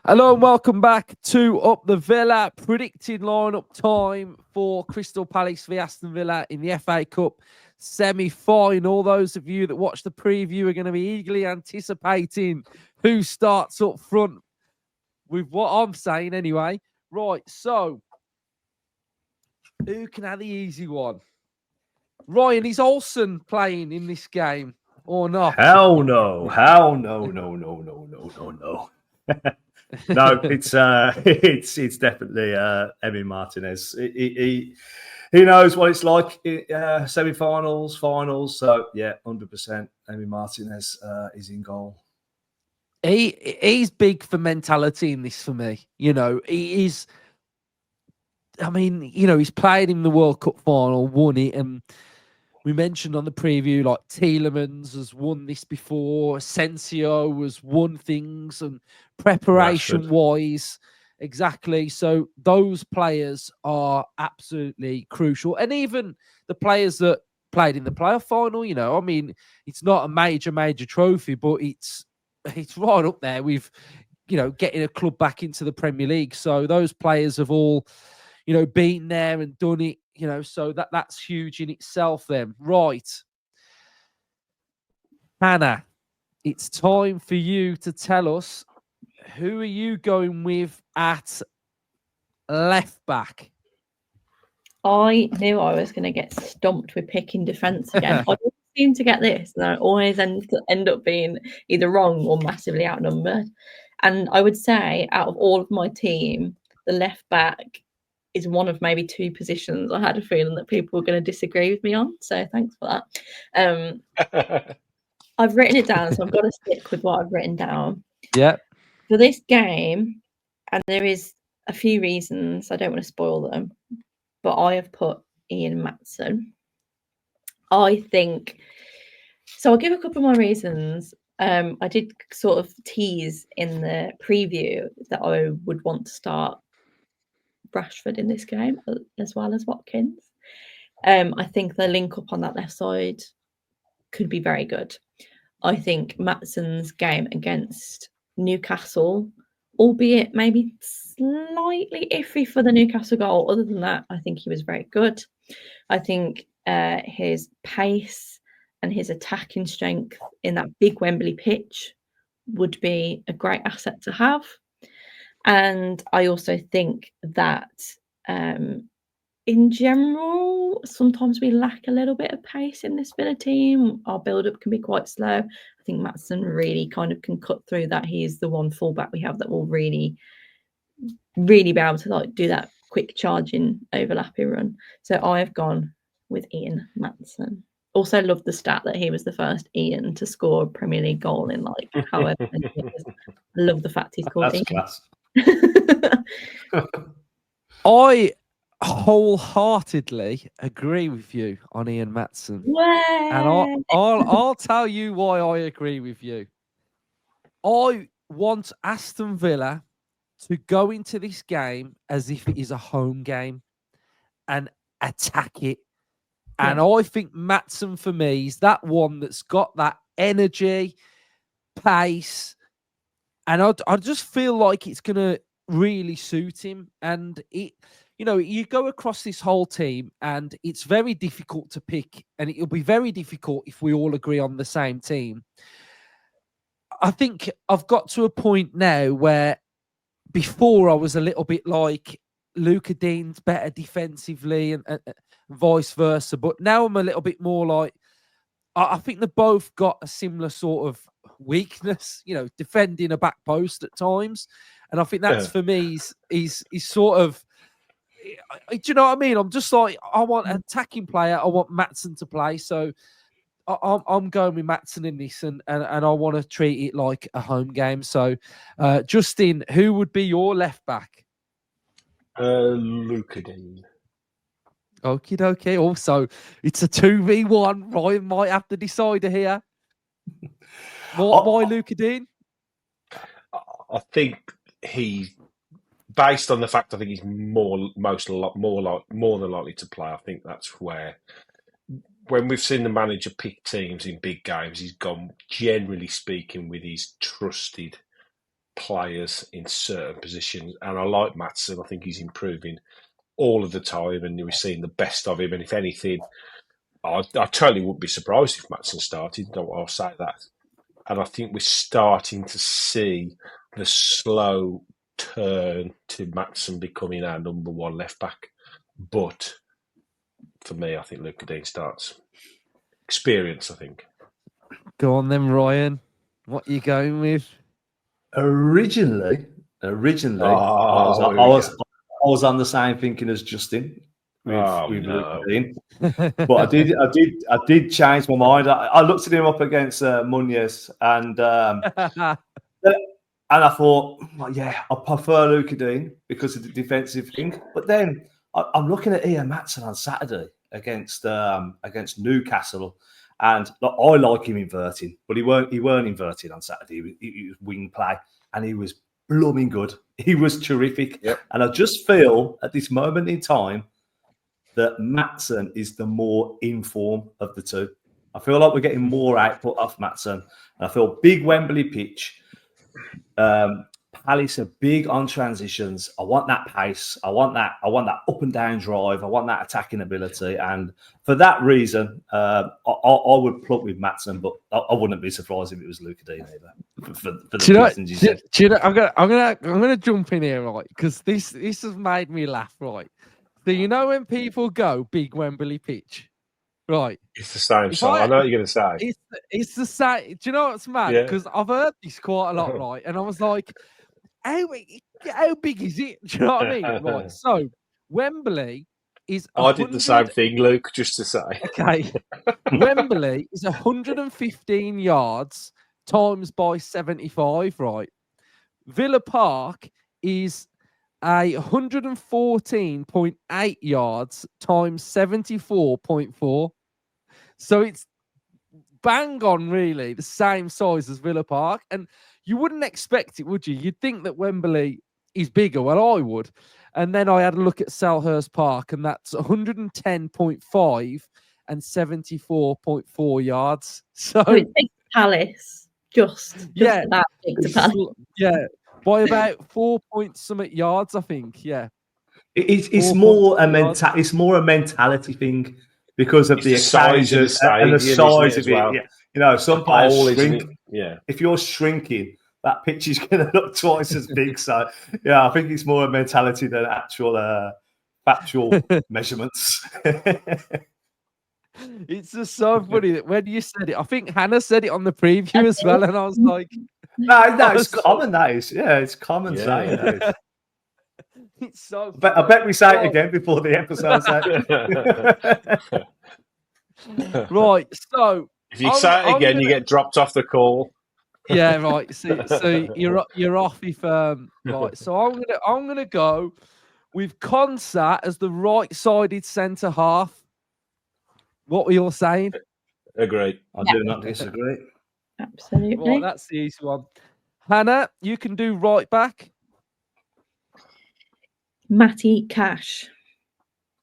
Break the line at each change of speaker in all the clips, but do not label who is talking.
Hello and welcome back to Up the Villa. Predicted lineup time for Crystal Palace v Aston Villa in the FA Cup semi-final. Those of you that watch the preview are going to be eagerly anticipating who starts up front with what I'm saying anyway. Right, so who can have the easy one? Ryan, is Olsen playing in this game or not?
Hell no. No, it's definitely Emi Martinez. He knows what it's like semi-finals, finals. So yeah, 100%. Emi Martinez is in goal.
He's big for mentality in this for me. You know, he is. I mean, you know, he's played in the World Cup final, won it, and we mentioned on the preview, like Tielemans has won this before, Asensio has won things, and preparation-wise, exactly. So those players are absolutely crucial. And even the players that played in the playoff final, you know, I mean, it's not a major trophy, but it's right up there with, you know, getting a club back into the Premier League. So those players have all, you know, been there and done it, you know, so that's huge in itself then. Right. Hannah, it's time for you to tell us, who are you going with at left back?
I knew I was going to get stomped with picking defence again. I always seem to get this, and I always end up being either wrong or massively outnumbered. And I would say, out of all of my team, the left back is one of maybe two positions I had a feeling that people were going to disagree with me on. So thanks for that. I've written it down, so I've got to stick with what I've written down.
Yeah.
For this game, and there is a few reasons, I don't want to spoil them, but I have put Ian Maatsen. I think, so I'll give a couple more reasons. I did sort of tease in the preview that I would want to start Rashford in this game as well as Watkins. I think the link up on that left side could be very good. I think Maatsen's game against Newcastle, albeit maybe slightly iffy for the Newcastle goal. Other than that, I think he was very good. I think his pace and his attacking strength in that big Wembley pitch would be a great asset to have. And I also think that in general, sometimes we lack a little bit of pace in this Villa team. Our build-up can be quite slow. I think Maatsen really kind of can cut through that. He is the one fullback we have that will really be able to like do that quick charging, overlapping run. So I've gone with Ian Maatsen. Also love the stat that he was the first Ian to score a Premier League goal in like however many years. I love the fact he's called Ian.
Class.
I wholeheartedly agree with you on Ian Maatsen. And I'll tell you why I agree with you. I want Aston Villa to go into this game as if it is a home game and attack it. And I think Maatsen, for me, is that one that's got that energy, pace, and I just feel like it's going to really suit him. And it, you know, you go across this whole team and it's very difficult to pick, and it'll be very difficult if we all agree on the same team. I think I've got to a point now where before I was a little bit like Luca Dean's better defensively and vice versa. But now I'm a little bit more like, I think they've both got a similar sort of weakness, you know, defending a back post at times. And I think that's for me is sort of, do you know what I mean? I'm just like, I want an attacking player. I want Maatsen to play. So I'm going with Maatsen in this, and I want to treat it like a home game. So, Justin, who would be your left back?
Luca Dean.
Okie dokie. Also, it's a 2v1. Ryan might have to decide here. Why Luca Dean?
I think he, based on the fact I think he's more than likely to play. I think that's where, when we've seen the manager pick teams in big games, he's gone, generally speaking, with his trusted players in certain positions. And I like Maatsen. I think he's improving all of the time, and we're seeing the best of him. And if anything, I totally wouldn't be surprised if Maatsen started. I'll say that. And I think we're starting to see the slow turn to Maatsen becoming our number one left back. But for me, I think Luca Dean starts. Experience, I think.
Go on then, Ryan. What are you going with?
Originally, I was on the same thinking as Justin with Luca Dean. But I did change my mind. I looked at him up against Munez, and I thought, well, yeah, I prefer Luca Dean because of the defensive thing. But then I'm looking at Ian Maatsen on Saturday against Newcastle, and I like him inverting, but he weren't inverted on Saturday. He was wing play, and he was blooming good. He was terrific, and I just feel at this moment in time that Maatsen is the more in form of the two. I feel like we're getting more output off Maatsen. And I feel big Wembley pitch. Palace are big on transitions. I want that pace. I want that up and down drive. I want that attacking ability. And for that reason, I would plug with Maatsen, but I wouldn't be surprised if it was Luca Dean either. For the reasons you said.
I'm gonna jump in here, right? Because this has made me laugh, right? So you know when people go big Wembley pitch, right?
It's the same song. I know what you're going to say.
It's the same. Do you know what's mad? Because I've heard this quite a lot, right? And I was like, how big is it? Do you know what I mean? Right. So Wembley is.
I did the same thing, Luke. Just to say.
Okay. Wembley is 115 yards times by 75, right? Villa Park is 114.8 yards times 74.4. So it's bang on, really, the same size as Villa Park. And you wouldn't expect it, would you? You'd think that Wembley is bigger. Well, I would. And then I had a look at Selhurst Park, and that's 110.5 and 74.4 yards. So
it's big Palace. Just that big to Palace.
Yeah. By about 4 point something yards, I think. Yeah,
it's more a mentality thing because of the
size of the stadium
and the size of it.
Well.
Yeah. You know, some players shrink.
Yeah,
if you're shrinking, that pitch is going to look twice as big. So, yeah, I think it's more a mentality than actual factual measurements.
It's just so funny that when you said it, I think Hannah said it on the preview as well, and I was like.
No, it's common. That is, it's common saying.
It's so.
I bet we say it again before the episode.
Right. So
if you say it again, you get dropped off the call.
Yeah. Right. So you're off if right. So I'm gonna go with Konsa as the right-sided centre half. What were you saying?
Agree.
I do not disagree.
Absolutely.
Right, that's the easy one. Hannah, you can do right back.
Matty Cash.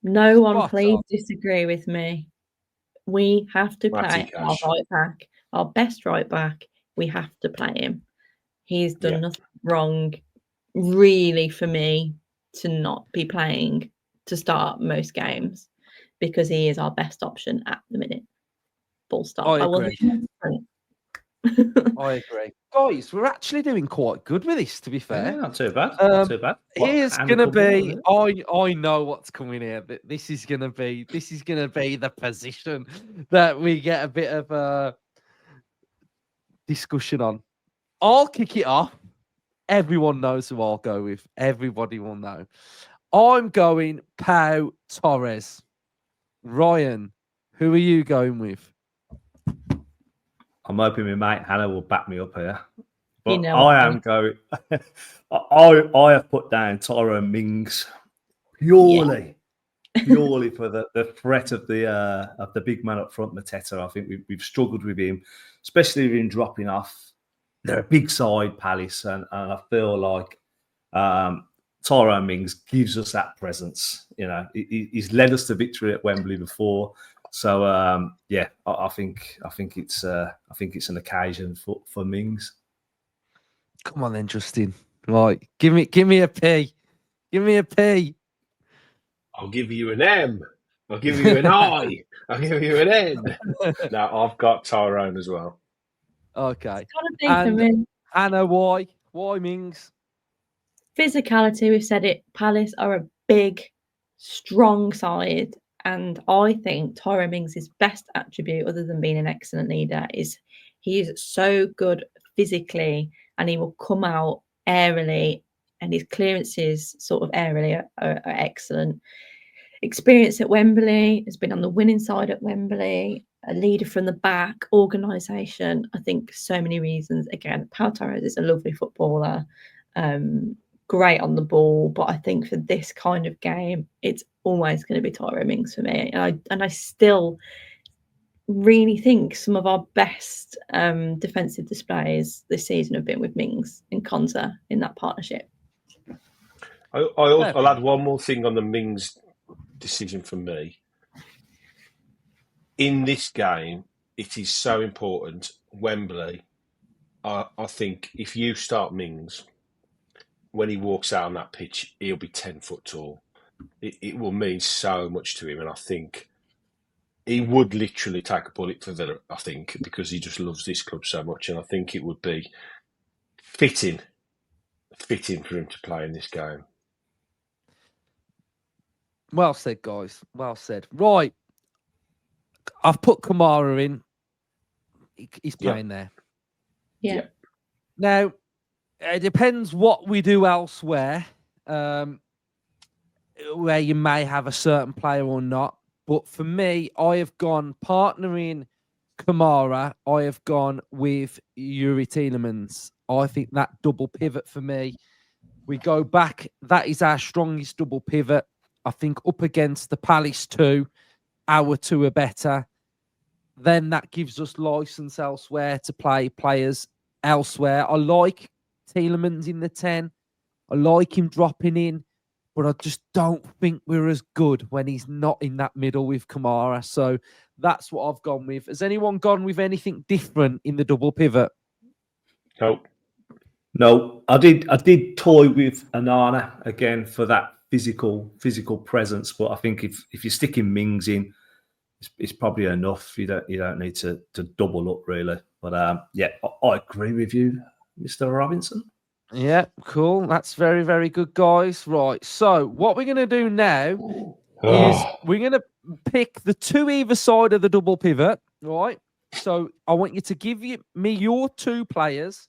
No one, please disagree with me. We have to play our right back, our best right back. We have to play him. He's done nothing wrong, really, for me to not be playing to start most games because he is our best option at the minute. Full stop.
I agree. I agree. Guys, we're actually doing quite good with this, to be fair.
Yeah, not too bad. Not too bad.
Here's gonna be I know what's coming here, but this is gonna be the position that we get a bit of a discussion on. I'll kick it off. Everyone knows who I'll go with. Everybody will know. I'm going Pau Torres. Ryan, who are you going with?
I'm hoping my mate Hannah will back me up here. But I am going. I have put down Tyrone Mings purely for the threat of the big man up front, Mateta. I think we've struggled with him, especially with him dropping off. They're a big side, Palace, and I feel like Tyrone Mings gives us that presence. You know, he's led us to victory at Wembley before. So I think it's an occasion for Mings.
Come on then, Justin. Right, give me a P. Give me a P.
I'll give you an M. I'll give you an I. I'll give you an N. No, I've got Tyrone as well.
Okay.
It's gotta be for me.
Hannah, why? Why Mings?
Physicality, we've said it. Palace are a big, strong side, and I think Tyrone Mings' best attribute, other than being an excellent leader, is he is so good physically, and he will come out airily, and his clearances sort of airily are excellent. Experience at Wembley, has been on the winning side at Wembley, a leader from the back, organisation. I think so many reasons. Again, Pau Torres is a lovely footballer, great on the ball, but I think for this kind of game, it's always going to be Tyrone Mings for me. And I still really think some of our best defensive displays this season have been with Mings and Konsa in that partnership.
I'll add one more thing on the Mings decision for me. In this game, it is so important. Wembley, I think if you start Mings, when he walks out on that pitch, he'll be 10 foot tall. It will mean so much to him, and I think he would literally take a bullet for Villa, I think, because he just loves this club so much, and I think it would be fitting for him to play in this game.
Well said, guys. Well said. Right. I've put Kamara in. He's playing there.
Yeah.
Now, it depends what we do elsewhere, where you may have a certain player or not. But for me, I have gone partnering Kamara. I have gone with Yuri Tielemans. I think that double pivot for me, we go back. That is our strongest double pivot. I think up against the Palace 2, our 2 are better. Then that gives us license elsewhere to play players elsewhere. I like Tielemans in the 10. I like him dropping in, but I just don't think we're as good when he's not in that middle with Kamara. So that's what I've gone with. Has anyone gone with anything different in the double pivot?
No, I did toy with Anana again for that physical presence, but I think if you're sticking Mings in, it's probably enough. You don't need to double up really. But yeah, I agree with you, Mr. Robinson.
Yeah, cool. That's very, very good, guys. Right. So what we're going to do now is we're going to pick the 2 either side of the double pivot. Right. So I want you to give me your 2 players.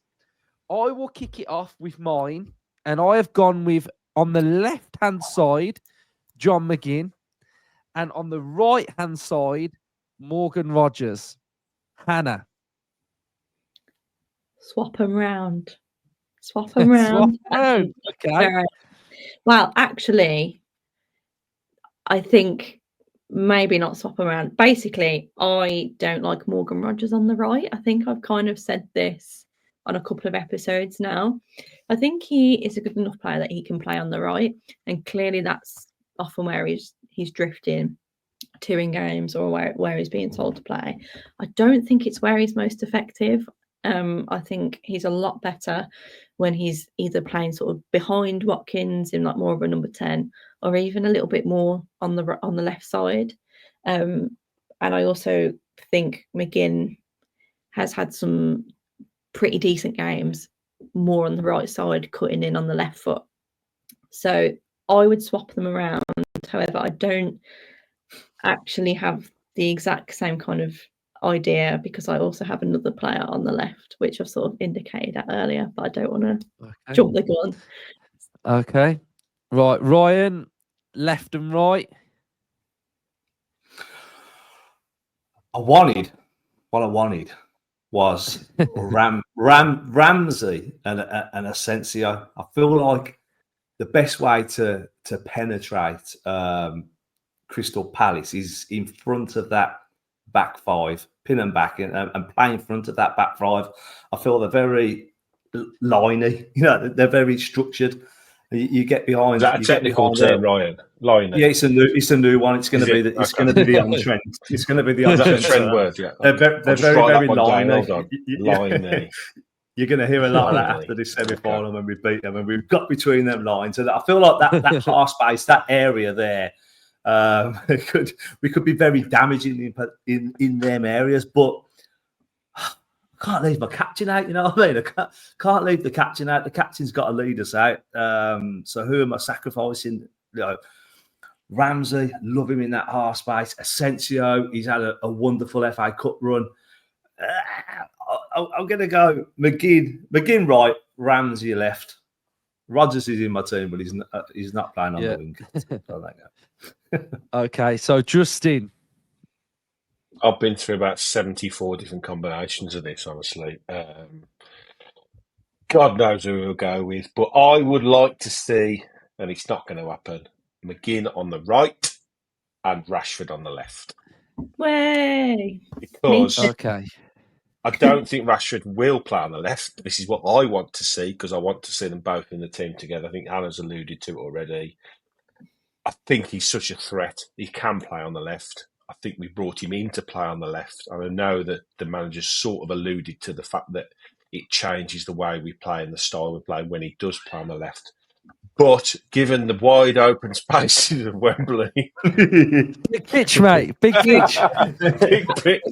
I will kick it off with mine, and I have gone with, on the left-hand side, John McGinn, and on the right-hand side, Morgan Rogers. Hannah.
Swap them round. Swap them round.
Okay.
Well, actually, I think maybe not swap them around. Basically, I don't like Morgan Rogers on the right. I think I've kind of said this on a couple of episodes now. I think he is a good enough player that he can play on the right, and clearly that's often where he's drifting to in games, or where he's being told to play. I don't think it's where he's most effective. I think he's a lot better when he's either playing sort of behind Watkins in like more of a number 10, or even a little bit more on the left side. And I also think McGinn has had some pretty decent games more on the right side, cutting in on the left foot. So I would swap them around. However, I don't actually have the exact same kind of idea, because I also have another player on the left, which I've sort of indicated earlier, but I don't want to jump the gun.
Okay. Right. Ryan, left and right.
What I wanted was Ramsey and Asensio. I feel like the best way to penetrate Crystal Palace is in front of that back 5, pin and back, and play in front of that back 5. I feel they're very liney. They're very structured. You get behind.
Is that a technical term, Ryan? Liney.
Yeah, it's a new one. It's going to be the on trend. It's going to be the on trend.
That's a trend word. Yeah,
they're very liney.
Liney.
You're going to hear a lot of that
Finally.
after this semi-final when we beat them, and we've got between them lines. And I feel like that half space, that area there, we could be very damaging in them areas. But I can't leave my captain out. You know what I mean? I can't leave the captain out. The captain's got to lead us out. So who am I sacrificing? You know, Ramsey, love him in that half space. Asensio, he's had a wonderful FA Cup run. I'm going to go McGinn right, Ramsey left. Rodgers is in my team, but he's not playing on the wing. So
Okay, so Justin.
I've been through about 74 different combinations of this, honestly. God knows who we'll go with, but I would like to see, and it's not going to happen, McGinn on the right and Rashford on the left.
Way.
Because
Okay.
I don't think Rashford will play on the left. This is what I want to see, because I want to see them both in the team together. I think Hannah's alluded to it already. I think he's such a threat. He can play on the left. I think we brought him in to play on the left. And I know that the manager sort of alluded to the fact that it changes the way we play and the style we play when he does play on the left. But given the wide open spaces of Wembley...
Big pitch, mate. Big pitch.
Big pitch.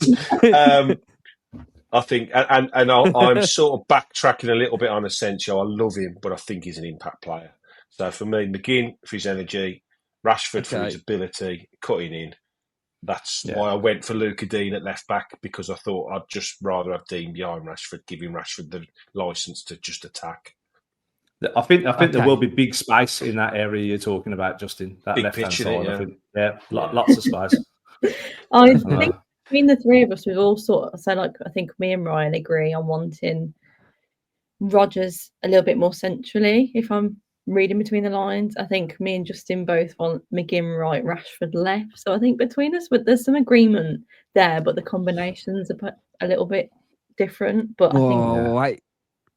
I think, and I'm sort of backtracking a little bit on Asensio. I love him, but I think he's an impact player. So for me, McGinn for his energy, Rashford for his ability, cutting in. That's why I went for Luca Dean at left back, because I thought I'd just rather have Dean behind Rashford, giving Rashford the licence to just attack.
I think there will be big space in that area you're talking about, Justin. That
Big
left-hand
pitch,
side. Lots of space.
I think between the three of us, we've all sort of said, like, I think me and Ryan agree on wanting Rodgers a little bit more centrally. If I'm reading between the lines, I think me and Justin both want McGinn right, Rashford left. So I think between us, but there's some agreement there, but the combinations are a little bit different. But I think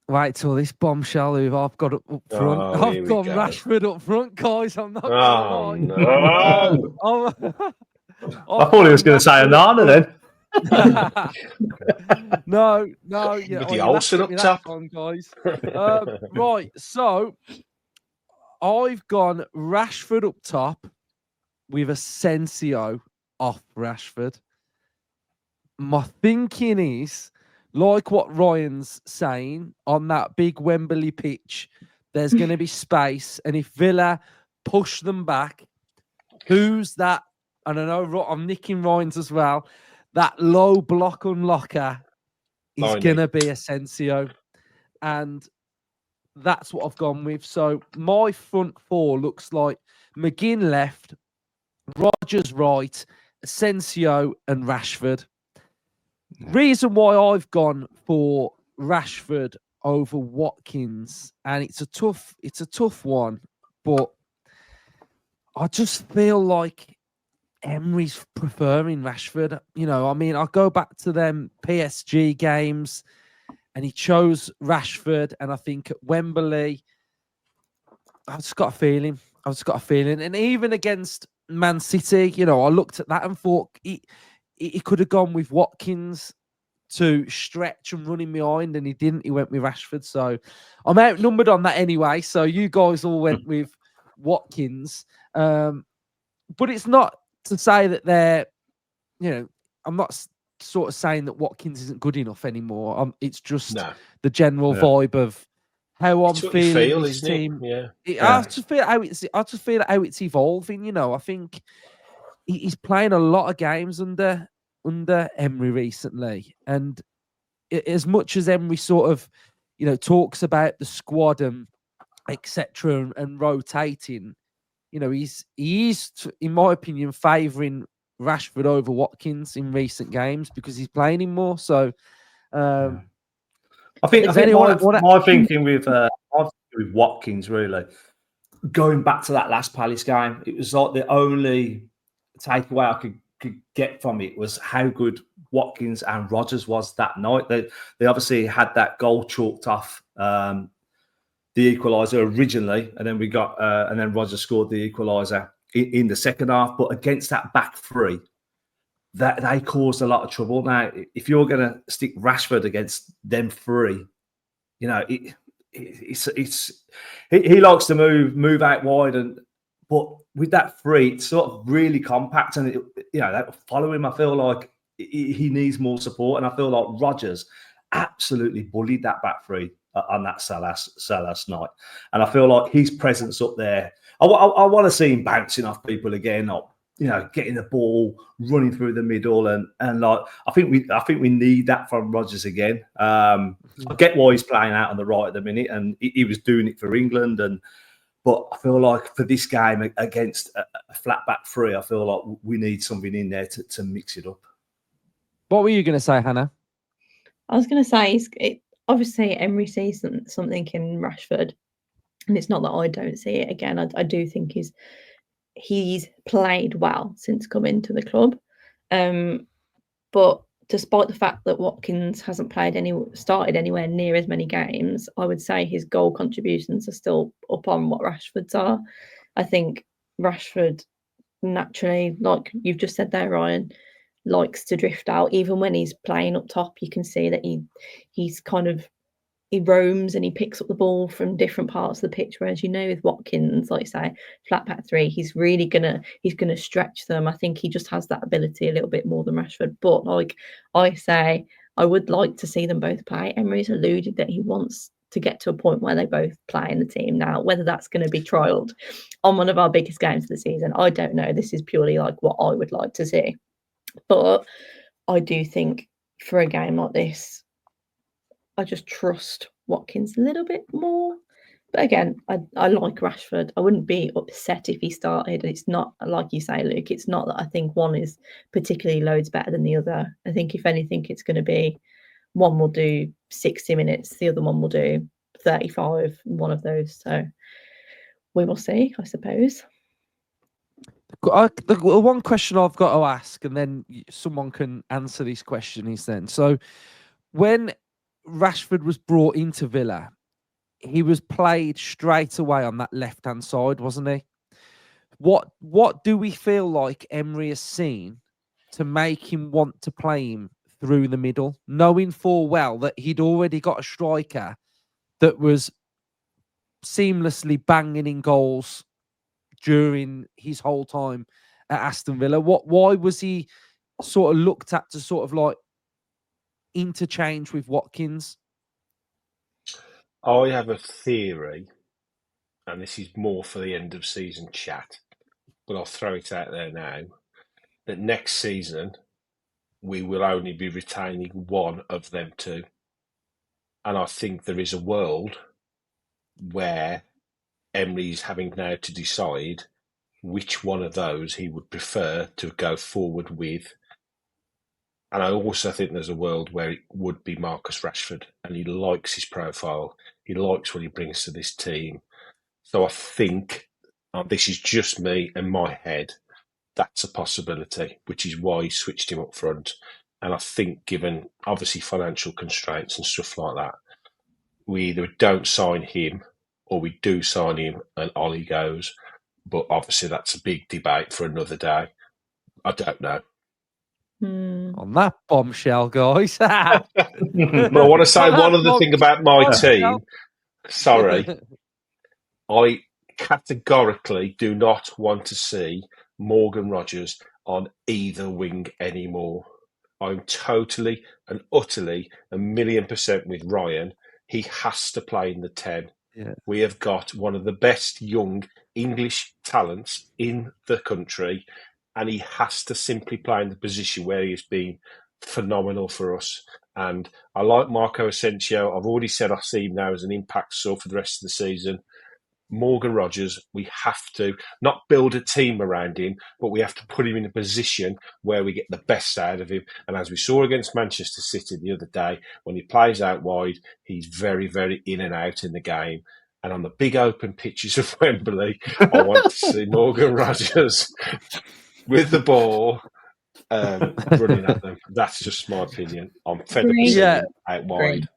wait till this bombshell who I've got up front. I've got Rashford up front, guys. I'm not going to lie.
No.
I thought he was going to say Anana then.
No.
With the Olsen up top.
One, guys. Right, so I've gone Rashford up top with Asensio off Rashford. My thinking is, like what Ryan's saying, on that big Wembley pitch, there's going to be space. And if Villa push them back, who's that? And I know I'm nicking Ryan's as well. That low block unlocker is going to be Asensio. And that's what I've gone with. So my front four looks like McGinn left, Rodgers right, Asensio and Rashford. Reason why I've gone for Rashford over Watkins, and it's a tough one, but I just feel like Emery's preferring Rashford. You know, I mean, I go back to them PSG games and he chose Rashford, and I think at Wembley, I've just got a feeling. And even against Man City, you know, I looked at that and thought he could have gone with Watkins to stretch and run him behind, and he didn't. He went with Rashford. So I'm outnumbered on that anyway. So you guys all went with Watkins. But it's not to say that they're, you know, I'm not sort of saying that Watkins isn't good enough anymore. It's just the general vibe of how I'm feeling this team. I just feel how it's evolving. You know, I think he's playing a lot of games under Emery recently, and as much as Emery sort of, you know, talks about the squad and etc. and rotating, you know, he's in my opinion favouring Rashford over Watkins in recent games because he's playing him more. So
I think my thinking with Watkins, really going back to that last Palace game, it was like the only takeaway I could get from it was how good Watkins and Rodgers was that night. They obviously had that goal chalked off the equaliser originally, and then we got and then Rodgers scored the equaliser in the second half. But against that back three, that they caused a lot of trouble. Now, if you're going to stick Rashford against them three, You know, he likes to move out wide, but with that three, it's sort of really compact, and that follow him. I feel like he needs more support, and I feel like Rodgers absolutely bullied that back three on that Salas night, and I feel like his presence up there. I want to see him bouncing off people again, or getting the ball, running through the middle, and like I think we need that from Rodgers again. I get why he's playing out on the right at the minute, and he was doing it for England, but I feel like for this game against a flat back three, I feel like we need something in there to mix it up. What
were you going to say, Hannah?
I was going to say, obviously Emery sees something in Rashford, and it's not that I don't see it. Again, I do think he's played well since coming to the club, but despite the fact that Watkins hasn't started anywhere near as many games, I would say his goal contributions are still up on what Rashford's are. I think Rashford naturally, like you've just said there, Ryan, likes to drift out. Even when he's playing up top, you can see that he's kind of, he roams and he picks up the ball from different parts of the pitch. Whereas, with Watkins, like say, flat back three, he's gonna stretch them. I think he just has that ability a little bit more than Rashford. But like I say, I would like to see them both play. Emery's alluded that he wants to get to a point where they both play in the team. Now, whether that's going to be trialled on one of our biggest games of the season, I don't know. This is purely like what I would like to see. But I do think for a game like this, I just trust Watkins a little bit more. But again, I like Rashford. I wouldn't be upset if he started. It's not, like you say, Luke, it's not that I think one is particularly loads better than the other. I think if anything, it's going to be one will do 60 minutes, the other one will do 35, one of those. So we will see, I suppose.
The one question I've got to ask, and then someone can answer this question, is then, so when Rashford was brought into Villa, he was played straight away on that left-hand side, wasn't he? What do we feel like Emery has seen to make him want to play him through the middle, knowing full well that he'd already got a striker that was seamlessly banging in goals during his whole time at Aston Villa? Why was he sort of looked at to sort of like interchange with Watkins?
I have a theory, and this is more for the end of season chat, but I'll throw it out there now, that next season we will only be retaining one of them two. And I think there is a world where Emery's having now to decide which one of those he would prefer to go forward with. And I also think there's a world where it would be Marcus Rashford, and he likes his profile. He likes what he brings to this team. So I think, this is just me and my head, that's a possibility, which is why he switched him up front. And I think given, obviously, financial constraints and stuff like that, we either don't sign him or we do sign him and Ollie goes. But obviously that's a big debate for another day. I don't know.
On that bombshell, guys.
But I want to say one other thing about my team. Sorry. I categorically do not want to see Morgan Rodgers on either wing anymore. I'm totally and utterly 1,000,000% with Ryan. He has to play in the 10.
Yeah.
We have got one of the best young English talents in the country, and he has to simply play in the position where he has been phenomenal for us. And I like Marco Asensio. I've already said I see him now as an impact sub for the rest of the season. Morgan Rodgers, we have to not build a team around him, but we have to put him in a position where we get the best out of him. And as we saw against Manchester City the other day, when he plays out wide, he's very, very in and out in the game. And on the big open pitches of Wembley, I want to see Morgan Rodgers with the ball running at them. That's just my opinion. I'm fed up seeing him out wide.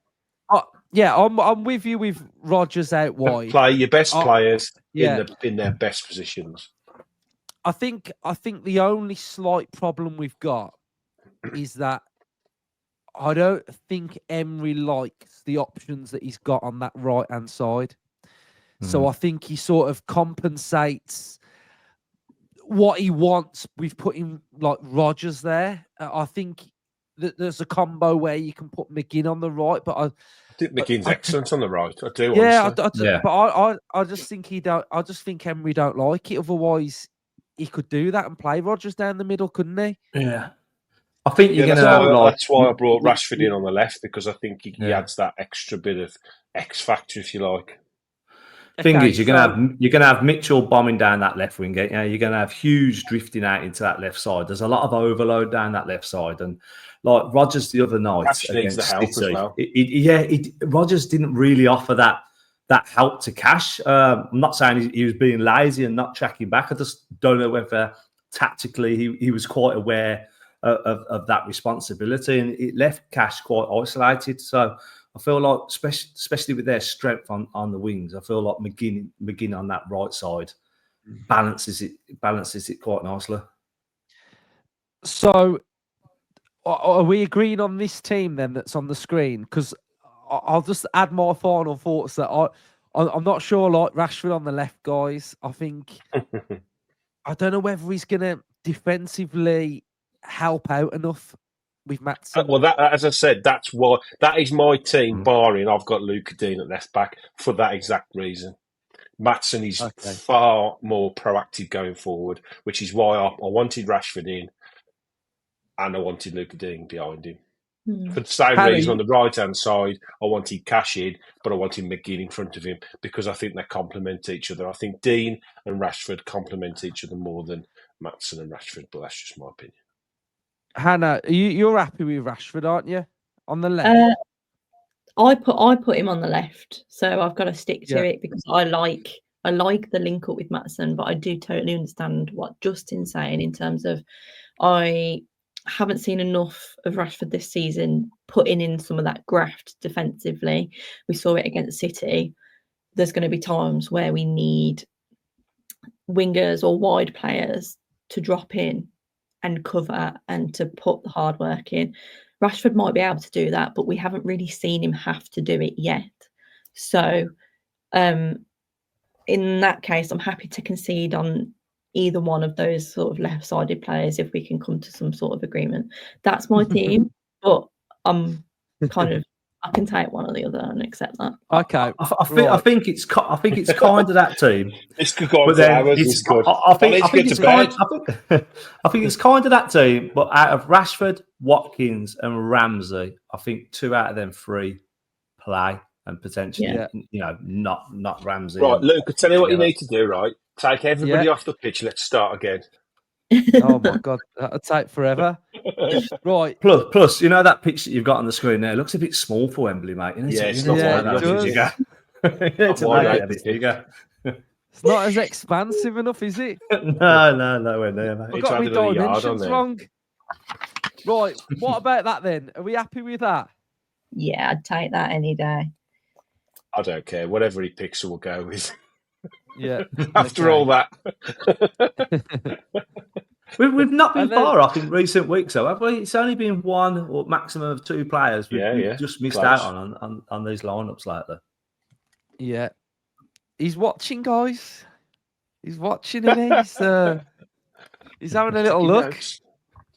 Yeah, I'm with you with Rodgers out wide.
Play your best players in their best positions.
I think the only slight problem we've got is that I don't think Emery likes the options that he's got on that right-hand side. So I think he sort of compensates what he wants with putting like Rodgers there. I think that there's a combo where you can put McGinn on the right, but
I think McGinn's excellent on the right. I do,
yeah,
honestly.
but I just think he don't. I just think Emery don't like it. Otherwise, he could do that and play Rodgers down the middle, couldn't he?
Yeah. I think you're
Yeah,
going to have like.
that's why I brought Rashford in on the left, because I think he adds that extra bit of X factor, if you like.
Thing is, you're gonna have Mitchell bombing down that left wing. You're gonna have Hughes drifting out into that left side. There's a lot of overload down that left side, and like Rodgers the other night
Cash needs
against
the help
City,
as well.
Rodgers didn't really offer that help to Cash. I'm not saying he was being lazy and not tracking back. I just don't know whether tactically he was quite aware of that responsibility, and it left Cash quite isolated. So I feel like, especially with their strength on the wings, I feel like McGinn on that right side balances it quite nicely.
So, are we agreeing on this team then that's on the screen? Because I'll just add my final thoughts that I'm not sure. Like Rashford on the left, guys. I think I don't know whether he's going to defensively help out enough with Maatsen.
Well, as I said, that's why that is my team. Barring I've got Luca Dean at left back for that exact reason. Maatsen is far more proactive going forward, which is why I wanted Rashford in, and I wanted Luca Dean behind him. For the same reason, on the right hand side, I wanted Cash in, but I wanted McGinn in front of him because I think they complement each other. I think Dean and Rashford complement each other more than Maatsen and Rashford, but that's just my opinion.
Hannah, you're happy with Rashford, aren't you? On the left,
I put him on the left, so I've got to stick to it because I like the link up with Maatsen, but I do totally understand what Justin's saying in terms of I haven't seen enough of Rashford this season putting in some of that graft defensively. We saw it against City. There's going to be times where we need wingers or wide players to drop in and cover and to put the hard work in. Rashford might be able to do that, but we haven't really seen him have to do it yet. So in that case, I'm happy to concede on either one of those sort of left-sided players if we can come to some sort of agreement. That's my team, but I'm kind of I can take one or the other and accept that.
Okay,
I think it's kind of that team.
This could go on for hours. It's good.
I think it's kind of that team, but out of Rashford, Watkins, and Ramsey, I think 2 out of them 3 play and potentially, not Ramsey.
Right, Luke, I'll tell you what you need to do. Right, take everybody off the pitch. Let's start again.
Oh my God, that'll take forever. Right.
Plus, you know that pitch that you've got on the screen there looks a bit small for Wembley, mate.
It's not bigger.
It's not as expansive enough, is it?
No, nowhere near, mate.
I've got my dimensions wrong. Right, what about that then? Are we happy with that?
Yeah, I'd take that any day.
I don't care. Whatever he picks, we'll go with.
Yeah.
After all that.
We've not been far off in recent weeks, though, have we? It's only been 1 or maximum of 2 players we've just missed out on these lineups lately.
Yeah. He's watching, guys. He's watching, and he's having a little look.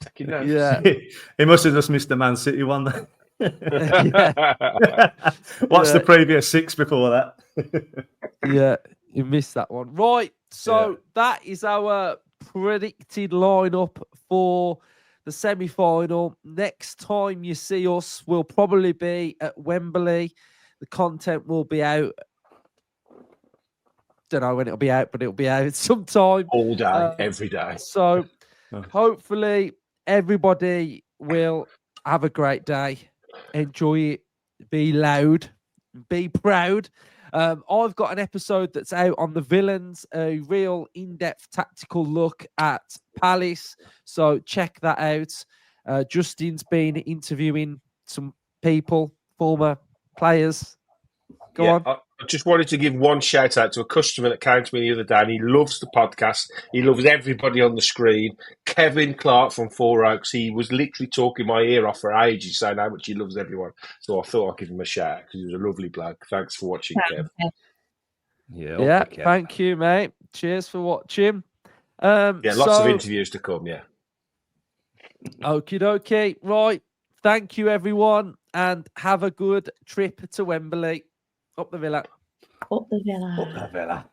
Taking notes.
Yeah.
He must have just missed the Man City one then. What's the previous 6 before that?
Yeah, you missed that one. Right, so that is our predicted lineup for the semi-final. Next time you see us, we'll probably be at Wembley. The content will be out. Don't know when it'll be out, but it'll be out sometime.
All day, every day.
So hopefully everybody will have a great day. Enjoy it. Be loud. Be proud. I've got an episode that's out on the villains, a real in-depth tactical look at Palace. So check that out. Justin's been interviewing some people, former players. Go on.
I just wanted to give one shout out to a customer that came to me the other day, and he loves the podcast. He loves everybody on the screen. Kevin Clark from Four Oaks. He was literally talking my ear off for ages, saying how much he loves everyone. So I thought I'd give him a shout out because he was a lovely bloke. Thanks for watching, Kev.
Yeah, thank you, mate. Cheers for watching.
Lots of interviews to come. Yeah.
Okie dokie. Right. Thank you, everyone, and have a good trip to Wembley. Up the Villa.
Up the Villa.
Up the Villa.